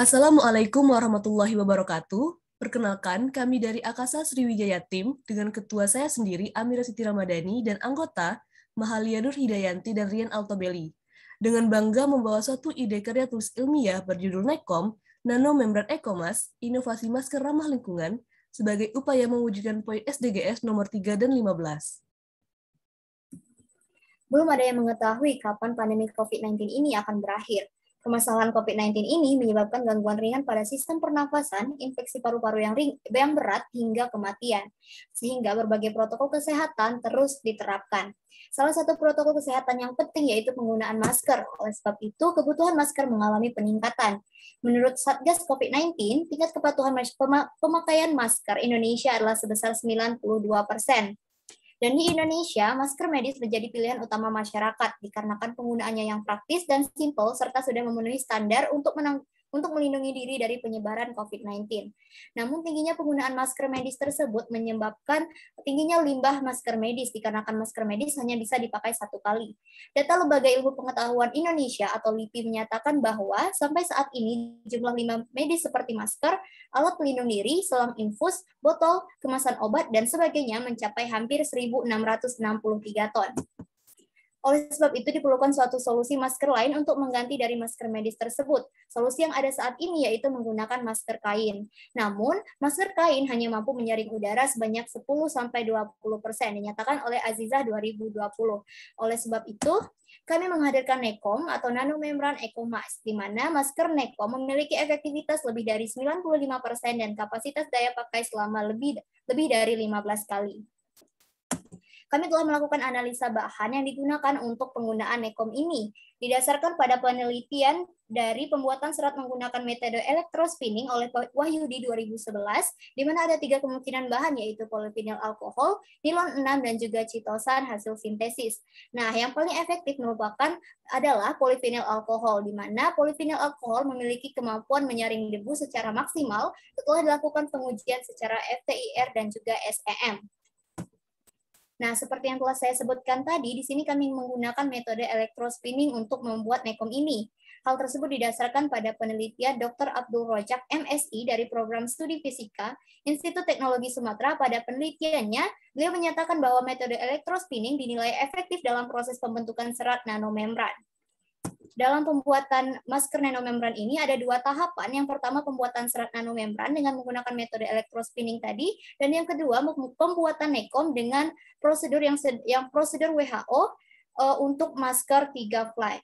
Assalamualaikum warahmatullahi wabarakatuh. Perkenalkan, kami dari Akasa Sriwijaya Tim dengan ketua saya sendiri, Amira Siti Ramadhani, dan anggota Mahalia Nur Hidayanti dan Rian Altobelli. Dengan bangga membawa suatu ide karya tulis ilmiah berjudul NECOM, Nanomembran Ecomask, Inovasi Masker Ramah Lingkungan, sebagai upaya mewujudkan poin SDGs nomor 3 dan 15. Belum ada yang mengetahui kapan pandemi COVID-19 ini akan berakhir. Permasalahan COVID-19 ini menyebabkan gangguan ringan pada sistem pernafasan, infeksi paru-paru yang berat, hingga kematian. Sehingga berbagai protokol kesehatan terus diterapkan. Salah satu protokol kesehatan yang penting yaitu penggunaan masker. Oleh sebab itu, kebutuhan masker mengalami peningkatan. Menurut Satgas COVID-19, tingkat kepatuhan pemakaian masker Indonesia adalah sebesar 92%. Dan di Indonesia, masker medis menjadi pilihan utama masyarakat dikarenakan penggunaannya yang praktis dan simpel serta sudah memenuhi standar untuk melindungi diri dari penyebaran COVID-19. Namun tingginya penggunaan masker medis tersebut menyebabkan tingginya limbah masker medis dikarenakan masker medis hanya bisa dipakai satu kali. Data Lembaga Ilmu Pengetahuan Indonesia atau LIPI menyatakan bahwa sampai saat ini jumlah limbah medis seperti masker, alat pelindung diri, selang infus, botol, kemasan obat, dan sebagainya mencapai hampir 1.663 ton. Oleh sebab itu diperlukan suatu solusi masker lain untuk mengganti dari masker medis tersebut. Solusi yang ada saat ini yaitu menggunakan masker kain. Namun, masker kain hanya mampu menyaring udara sebanyak 10-20%, dinyatakan oleh Azizah 2020. Oleh sebab itu, kami menghadirkan NECOM atau Nanomembran Ecomask, di mana masker NECOM memiliki efektivitas lebih dari 95% dan kapasitas daya pakai selama lebih dari 15 kali. Kami telah melakukan analisa bahan yang digunakan untuk penggunaan NECOM ini. Didasarkan pada penelitian dari pembuatan serat menggunakan metode elektrospinning oleh Wahyudi 2011, di mana ada 3 kemungkinan bahan, yaitu polyvinyl alkohol, nilon 6, dan juga chitosan hasil sintesis. Nah, yang paling efektif merupakan adalah polyvinyl alkohol, di mana polyvinyl alkohol memiliki kemampuan menyaring debu secara maksimal setelah dilakukan pengujian secara FTIR dan juga SEM. Nah, seperti yang telah saya sebutkan tadi, di sini kami menggunakan metode elektrospinning untuk membuat NECOM ini. Hal tersebut didasarkan pada penelitian Dr. Abdul Rojak, MSI, dari Program Studi Fisika, Institut Teknologi Sumatera. Pada penelitiannya, beliau menyatakan bahwa metode elektrospinning dinilai efektif dalam proses pembentukan serat nanomembran. Dalam pembuatan masker nanomembran ini ada 2 tahapan. Yang pertama pembuatan serat nanomembran dengan menggunakan metode elektrospinning tadi, dan yang kedua pembuatan NECOM dengan prosedur yang prosedur WHO untuk masker 3 ply.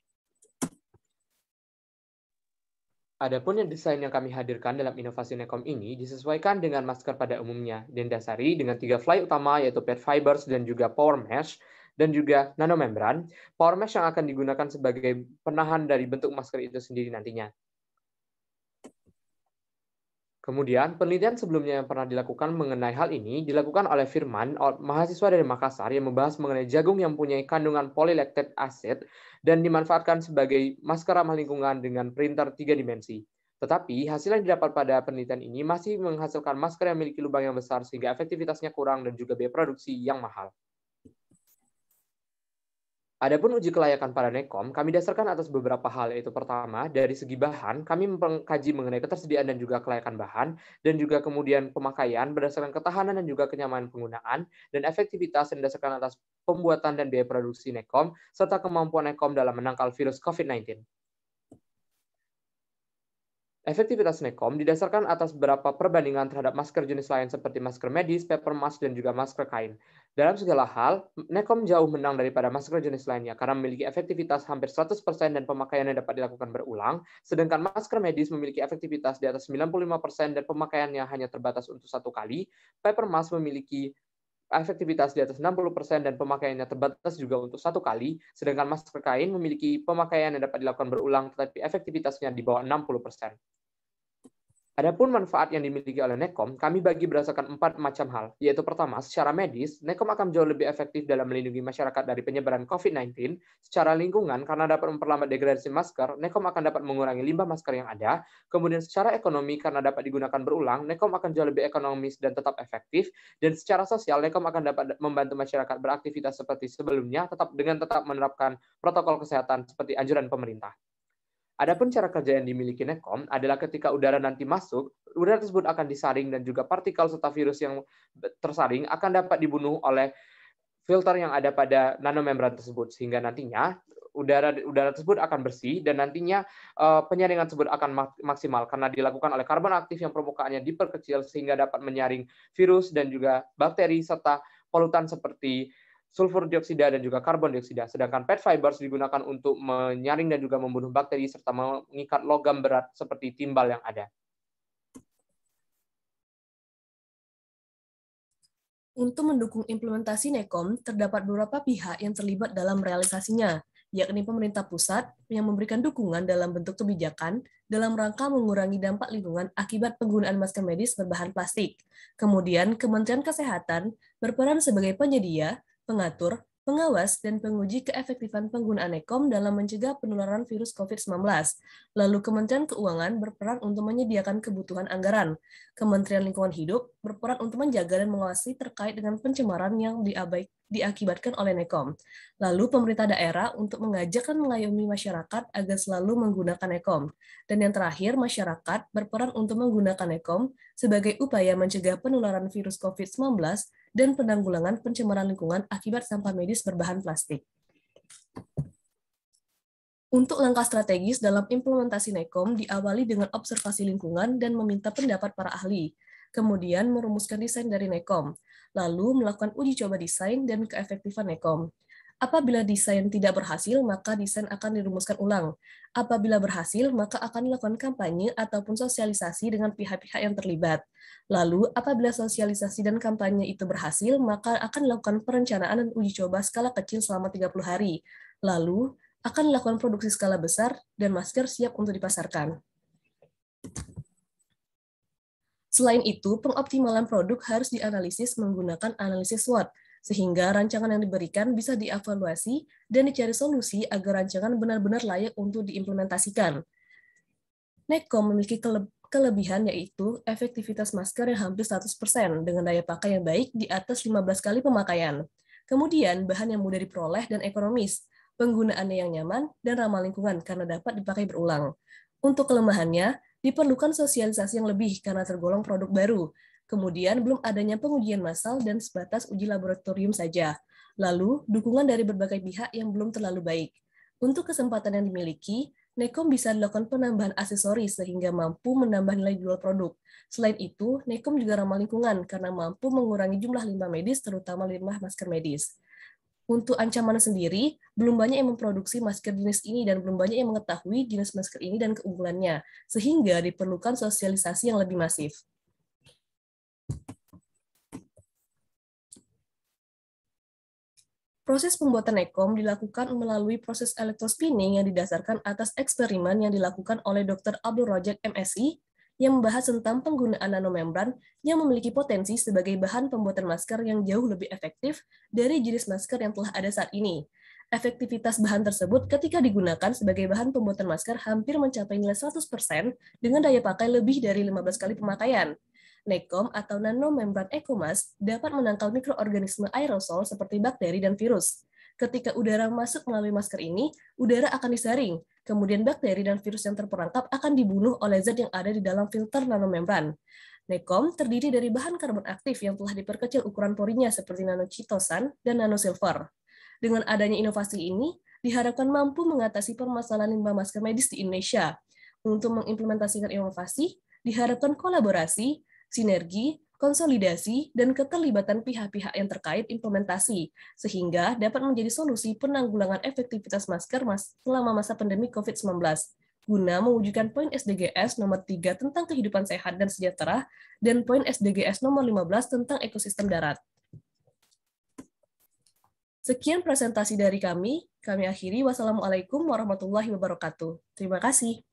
Adapun desain yang kami hadirkan dalam inovasi NECOM ini disesuaikan dengan masker pada umumnya dan dasari dengan 3 fly utama yaitu PET fibers dan juga power mesh, dan juga nanomembran. Power mesh yang akan digunakan sebagai penahan dari bentuk masker itu sendiri nantinya. Kemudian, penelitian sebelumnya yang pernah dilakukan mengenai hal ini dilakukan oleh Firman, mahasiswa dari Makassar, yang membahas mengenai jagung yang mempunyai kandungan polylactate acid dan dimanfaatkan sebagai masker ramah lingkungan dengan printer 3 dimensi. Tetapi, hasil yang didapat pada penelitian ini masih menghasilkan masker yang memiliki lubang yang besar sehingga efektivitasnya kurang dan juga biaya produksi yang mahal. Adapun uji kelayakan pada NECOM, kami dasarkan atas beberapa hal, yaitu pertama, dari segi bahan, kami mengkaji mengenai ketersediaan dan juga kelayakan bahan, dan juga kemudian pemakaian berdasarkan ketahanan dan juga kenyamanan penggunaan, dan efektivitas yang didasarkan atas pembuatan dan biaya produksi NECOM, serta kemampuan NECOM dalam menangkal virus COVID-19. Efektivitas NECOM didasarkan atas beberapa perbandingan terhadap masker jenis lain seperti masker medis, paper mask, dan juga masker kain. Dalam segala hal, NECOM jauh menang daripada masker jenis lainnya karena memiliki efektivitas hampir 100% dan pemakaiannya dapat dilakukan berulang, sedangkan masker medis memiliki efektivitas di atas 95% dan pemakaiannya hanya terbatas untuk 1 kali. Paper mask memiliki efektivitas di atas 60% dan pemakaiannya terbatas juga untuk 1 kali, sedangkan masker kain memiliki pemakaian yang dapat dilakukan berulang tetapi efektivitasnya di bawah 60%. Adapun manfaat yang dimiliki oleh NECOM, kami bagi berdasarkan 4 macam hal, yaitu pertama, secara medis, NECOM akan jauh lebih efektif dalam melindungi masyarakat dari penyebaran COVID-19. Secara lingkungan, karena dapat memperlambat degradasi masker, NECOM akan dapat mengurangi limbah masker yang ada. Kemudian secara ekonomi, karena dapat digunakan berulang, NECOM akan jauh lebih ekonomis dan tetap efektif. Dan secara sosial, NECOM akan dapat membantu masyarakat beraktivitas seperti sebelumnya, tetap menerapkan protokol kesehatan seperti anjuran pemerintah. Adapun cara kerja yang dimiliki Nekom adalah ketika udara nanti masuk, udara tersebut akan disaring dan juga partikel serta virus yang tersaring akan dapat dibunuh oleh filter yang ada pada nanomembran tersebut, sehingga nantinya udara tersebut akan bersih dan nantinya penyaringan tersebut akan maksimal karena dilakukan oleh karbon aktif yang permukaannya diperkecil sehingga dapat menyaring virus dan juga bakteri serta polutan seperti sulfur dioksida dan juga karbon dioksida. Sedangkan PET fibers digunakan untuk menyaring dan juga membunuh bakteri serta mengikat logam berat seperti timbal yang ada. Untuk mendukung implementasi Nekom, terdapat beberapa pihak yang terlibat dalam realisasinya, yakni pemerintah pusat yang memberikan dukungan dalam bentuk kebijakan dalam rangka mengurangi dampak lingkungan akibat penggunaan masker medis berbahan plastik. Kemudian, Kementerian Kesehatan berperan sebagai penyedia, pengatur, pengawas, dan penguji keefektifan penggunaan Nekom dalam mencegah penularan virus COVID-19. Lalu Kementerian Keuangan berperan untuk menyediakan kebutuhan anggaran. Kementerian Lingkungan Hidup berperan untuk menjaga dan mengawasi terkait dengan pencemaran yang diakibatkan oleh Nekom. Lalu pemerintah daerah untuk mengajak dan mengayomi masyarakat agar selalu menggunakan Nekom. Dan yang terakhir, masyarakat berperan untuk menggunakan Nekom sebagai upaya mencegah penularan virus COVID-19 dan penanggulangan pencemaran lingkungan akibat sampah medis berbahan plastik. Untuk langkah strategis dalam implementasi Nekom diawali dengan observasi lingkungan dan meminta pendapat para ahli, kemudian merumuskan desain dari Nekom, lalu melakukan uji coba desain dan keefektifan Nekom. Apabila desain tidak berhasil, maka desain akan dirumuskan ulang. Apabila berhasil, maka akan dilakukan kampanye ataupun sosialisasi dengan pihak-pihak yang terlibat. Lalu, apabila sosialisasi dan kampanye itu berhasil, maka akan dilakukan perencanaan dan uji coba skala kecil selama 30 hari. Lalu, akan dilakukan produksi skala besar dan masker siap untuk dipasarkan. Selain itu, pengoptimalan produk harus dianalisis menggunakan analisis SWOT, sehingga rancangan yang diberikan bisa dievaluasi dan dicari solusi agar rancangan benar-benar layak untuk diimplementasikan. Nekom memiliki kelebihan yaitu efektivitas masker yang hampir 100% dengan daya pakai yang baik di atas 15 kali pemakaian. Kemudian, bahan yang mudah diperoleh dan ekonomis, penggunaannya yang nyaman dan ramah lingkungan karena dapat dipakai berulang. Untuk kelemahannya, diperlukan sosialisasi yang lebih karena tergolong produk baru. Kemudian, belum adanya pengujian massal dan sebatas uji laboratorium saja. Lalu, dukungan dari berbagai pihak yang belum terlalu baik. Untuk kesempatan yang dimiliki, Nekom bisa dilakukan penambahan aksesoris sehingga mampu menambah nilai jual produk. Selain itu, Nekom juga ramah lingkungan karena mampu mengurangi jumlah limbah medis, terutama limbah masker medis. Untuk ancaman sendiri, belum banyak yang memproduksi masker jenis ini dan belum banyak yang mengetahui jenis masker ini dan keunggulannya, sehingga diperlukan sosialisasi yang lebih masif. Proses pembuatan Nekom dilakukan melalui proses elektrospinning yang didasarkan atas eksperimen yang dilakukan oleh Dr. Abdul Rojak MSI yang membahas tentang penggunaan nanomembran yang memiliki potensi sebagai bahan pembuatan masker yang jauh lebih efektif dari jenis masker yang telah ada saat ini. Efektivitas bahan tersebut ketika digunakan sebagai bahan pembuatan masker hampir mencapai nilai 100% dengan daya pakai lebih dari 15 kali pemakaian. Nekom atau nanomembran ECOMAS dapat menangkal mikroorganisme aerosol seperti bakteri dan virus. Ketika udara masuk melalui masker ini, udara akan disaring, kemudian bakteri dan virus yang terperangkap akan dibunuh oleh zat yang ada di dalam filter nanomembran. Nekom terdiri dari bahan karbon aktif yang telah diperkecil ukuran porinya seperti nanochitosan dan nanosilver. Dengan adanya inovasi ini, diharapkan mampu mengatasi permasalahan limbah masker medis di Indonesia. Untuk mengimplementasikan inovasi, diharapkan kolaborasi, sinergi, konsolidasi, dan keterlibatan pihak-pihak yang terkait implementasi, sehingga dapat menjadi solusi penanggulangan efektivitas masker selama masa pandemi COVID-19, guna mewujudkan poin SDGs nomor 3 tentang kehidupan sehat dan sejahtera, dan poin SDGs nomor 15 tentang ekosistem darat. Sekian presentasi dari kami akhiri. Wassalamualaikum warahmatullahi wabarakatuh. Terima kasih.